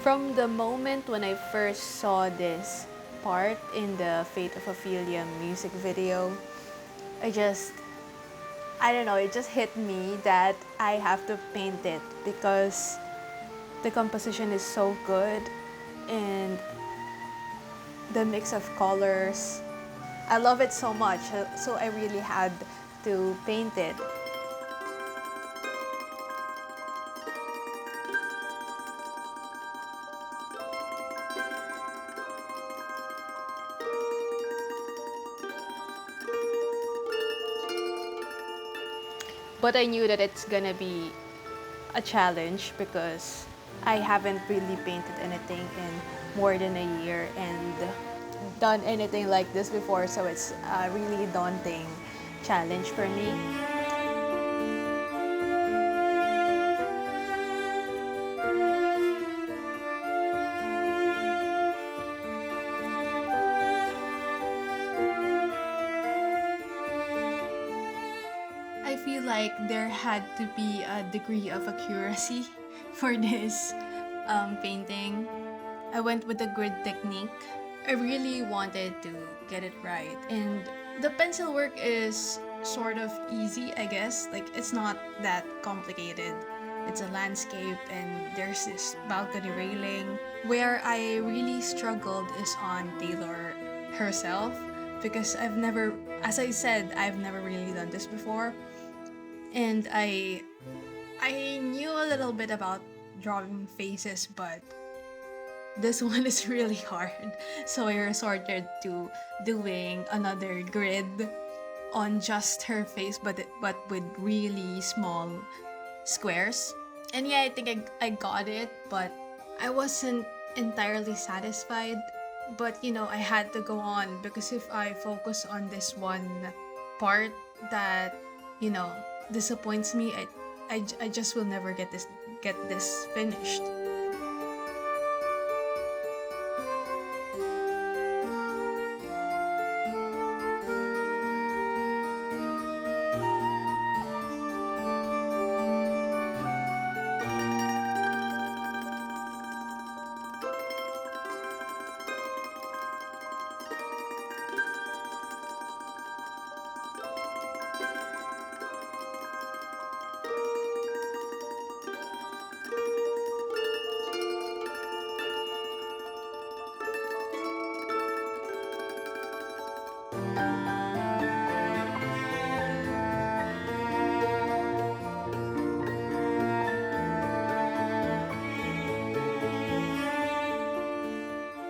From the moment when I first saw this part in the Fate of Ophelia music video, I just, I don't know, it just hit me that I have to paint it because the composition is so good and the mix of colors. I love it so much, so I really had to paint it. But I knew that it's gonna be a challenge because I haven't really painted anything in more than a year and done anything like this before, so it's a really daunting challenge for me. I feel like there had to be a degree of accuracy for this painting. I went with the grid technique. I really wanted to get it right. And the pencil work is sort of easy, I guess. Like, it's not that complicated. It's a landscape and there's this balcony railing. Where I really struggled is on Taylor herself because I've never, as I said, I've never really done this before. And I knew a little bit about drawing faces, but this one is really hard. So I resorted to doing another grid on just her face, but with really small squares. And yeah, I think I got it, but I wasn't entirely satisfied. But you know, I had to go on because if I focus on this one part that, you know, disappoints me, I just will never get this finished.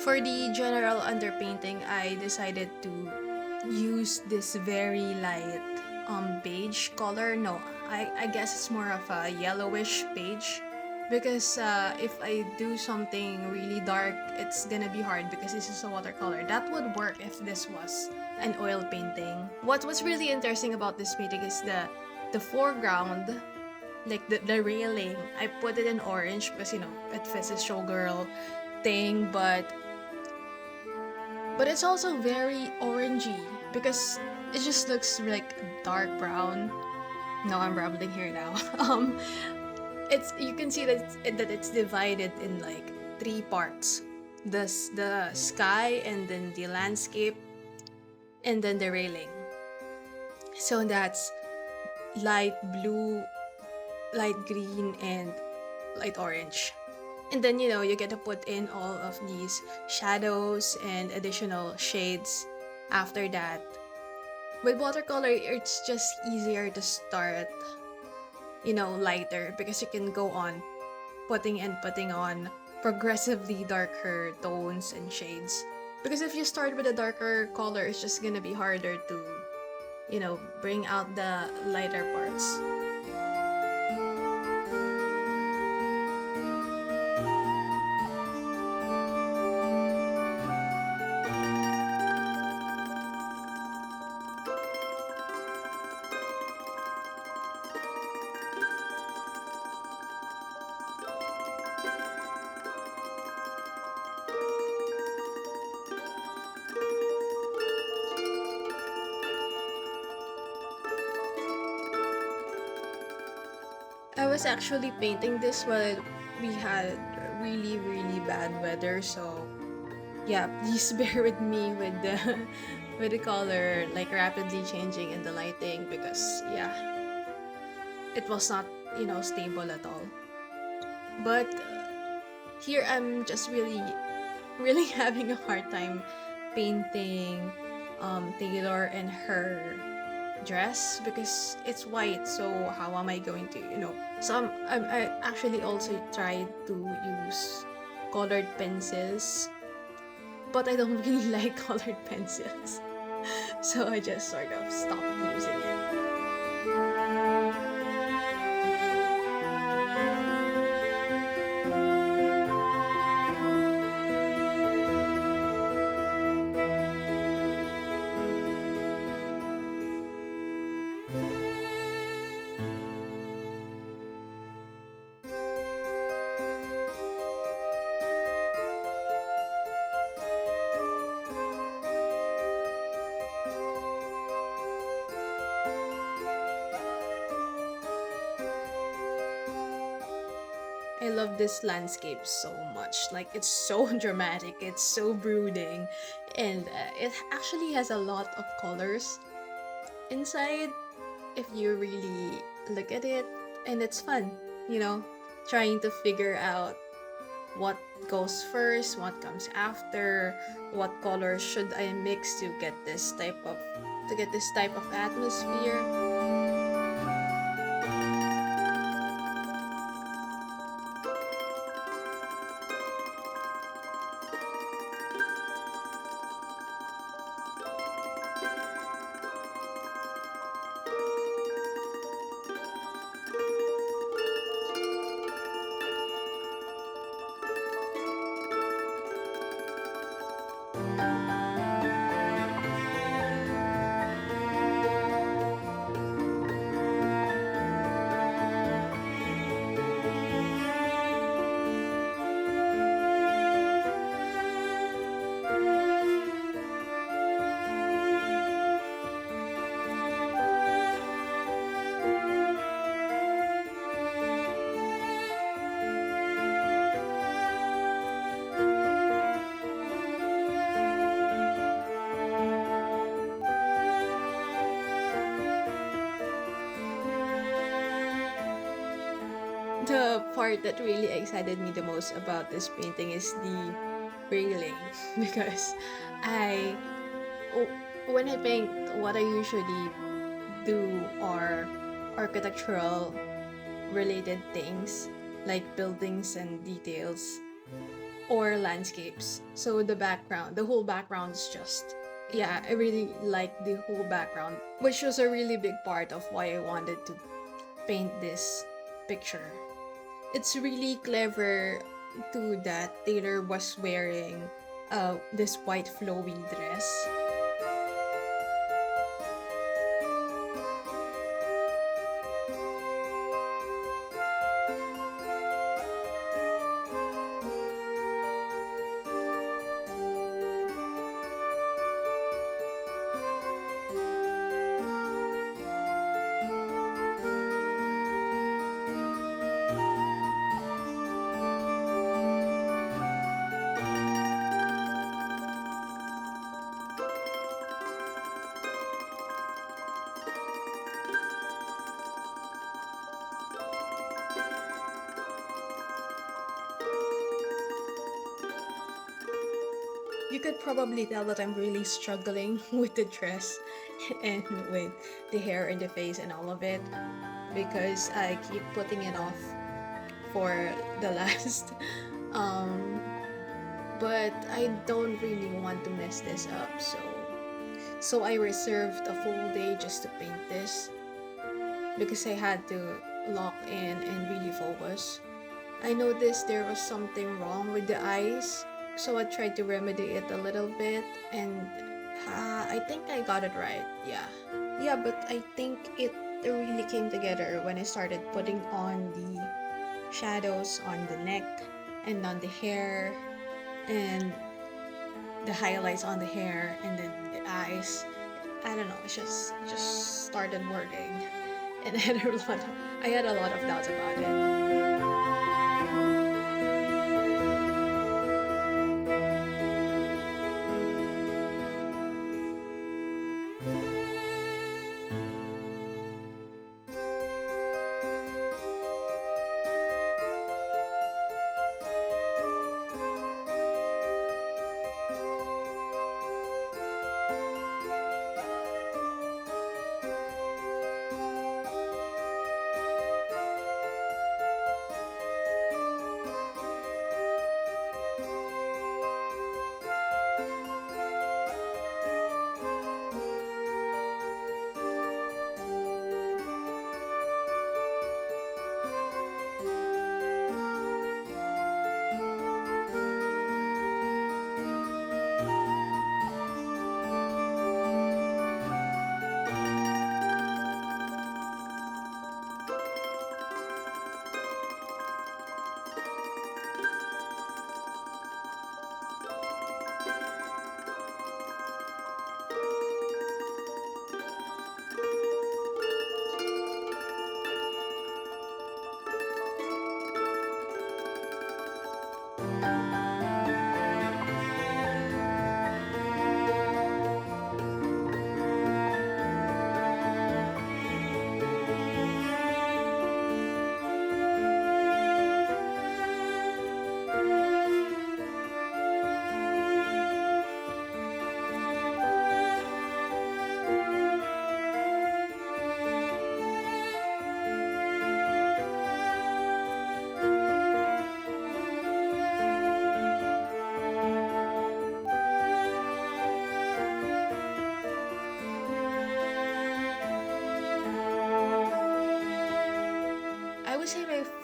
For the general underpainting, I decided to use this very light beige color. No, I guess it's more of a yellowish beige because if I do something really dark, it's gonna be hard because this is a watercolor. That would work if this was an oil painting. What was really interesting about this painting is the foreground, like the railing. I put it in orange because, you know, it fits a showgirl thing, but it's also very orangey because it just looks like dark brown. No, I'm rambling here now. It's, you can see that it's divided in like three parts: the sky, and then the landscape, and then the railing. So that's light blue, light green, and light orange. And then, you know, you get to put in all of these shadows and additional shades after that. With watercolor, it's just easier to start, you know, lighter because you can go on putting on progressively darker tones and shades. Because if you start with a darker color, it's just gonna be harder to, you know, bring out the lighter parts. I was actually painting this we had really, really bad weather, so yeah, please bear with me with the with the color like rapidly changing in the lighting, because yeah, it was not, stable at all. But here I'm just really really having a hard time painting Taylor and her dress, because it's white, so how am I going to, so I actually also tried to use colored pencils, but I don't really like colored pencils, so I just sort of stopped using it. I love this landscape so much. Like, it's so dramatic, it's so brooding, and it actually has a lot of colors inside if you really look at it. And it's fun, trying to figure out what goes first, what comes after, what colors should I mix to get this type of atmosphere. The part that really excited me the most about this painting is the railing, because I w- when I paint, what I usually do are architectural related things, like buildings and details, or landscapes. So the whole background is just, yeah, I really like the whole background, which was a really big part of why I wanted to paint this picture. It's really clever too that Taylor was wearing this white flowy dress. You could probably tell that I'm really struggling with the dress and with the hair and the face and all of it, because I keep putting it off for the last. Um, but I don't really want to mess this up, so I reserved a full day just to paint this, because I had to lock in and really focus. I noticed there was something wrong with the eyes, so I tried to remedy it a little bit, and I think I got it right. Yeah. Yeah, but I think it really came together when I started putting on the shadows on the neck and on the hair, and the highlights on the hair, and then the eyes. I don't know, it just started working. And I had a lot of doubts about it.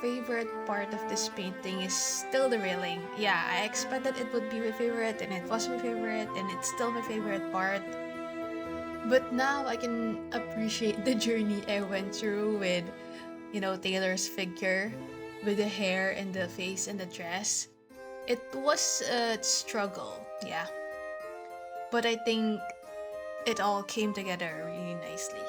favorite part of this painting is still the railing. Yeah, I expected it would be my favorite, and it was my favorite, and it's still my favorite part. But now I can appreciate the journey I went through with, Taylor's figure, with the hair and the face and the dress. It was a struggle, yeah. But I think it all came together really nicely.